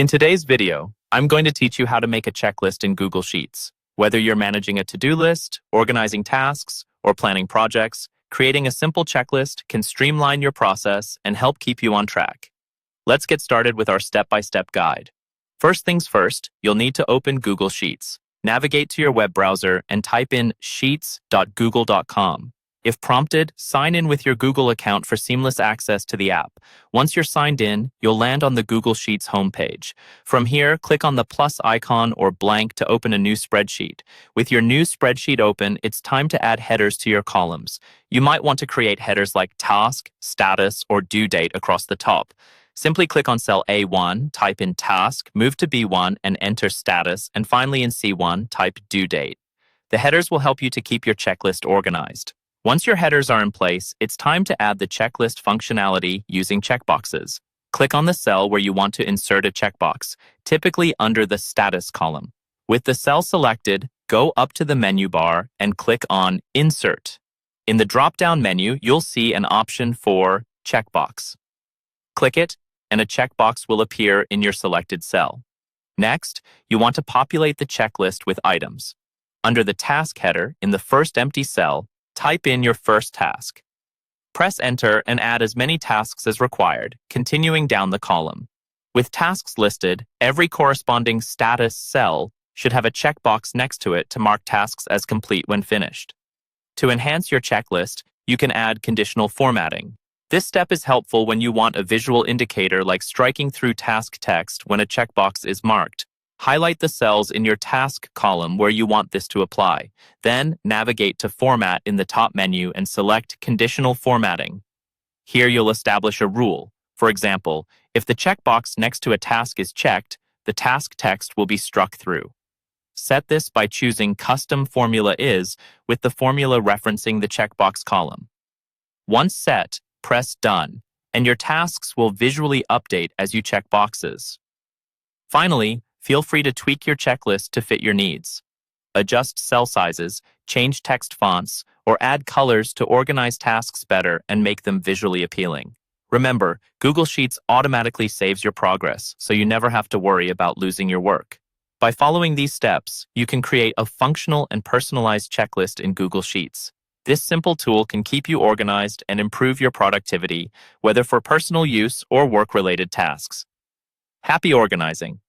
In today's video, I'm going to teach you how to make a checklist in Google Sheets. Whether you're managing a to-do list, organizing tasks, or planning projects, creating a simple checklist can streamline your process and help keep you on track. Let's get started with our step-by-step guide. First things first, you'll need to open Google Sheets. Navigate to your web browser and type in sheets.google.com. If prompted, sign in with your Google account for seamless access to the app. Once you're signed in, you'll land on the Google Sheets homepage. From here, click on the plus icon or blank to open a new spreadsheet. With your new spreadsheet open, it's time to add headers to your columns. You might want to create headers like task, status, or due date across the top. Simply click on cell A1, type in task, move to B1, and enter status, and finally in C1, type due date. The headers will help you to keep your checklist organized. Once your headers are in place, it's time to add the checklist functionality using checkboxes. Click on the cell where you want to insert a checkbox, typically under the status column. With the cell selected, go up to the menu bar and click on Insert. In the drop-down menu, you'll see an option for Checkbox. Click it, and a checkbox will appear in your selected cell. Next, you want to populate the checklist with items. Under the task header, in the first empty cell, type in your first task. Press Enter and add as many tasks as required, continuing down the column. With tasks listed, every corresponding status cell should have a checkbox next to it to mark tasks as complete when finished. To enhance your checklist, you can add conditional formatting. This step is helpful when you want a visual indicator like striking through task text when a checkbox is marked. Highlight the cells in your task column where you want this to apply. Then, navigate to Format in the top menu and select Conditional Formatting. Here you'll establish a rule. For example, if the checkbox next to a task is checked, the task text will be struck through. Set this by choosing Custom Formula Is with the formula referencing the checkbox column. Once set, press Done, and your tasks will visually update as you check boxes. Finally, feel free to tweak your checklist to fit your needs. Adjust cell sizes, change text fonts, or add colors to organize tasks better and make them visually appealing. Remember, Google Sheets automatically saves your progress, so you never have to worry about losing your work. By following these steps, you can create a functional and personalized checklist in Google Sheets. This simple tool can keep you organized and improve your productivity, whether for personal use or work-related tasks. Happy organizing!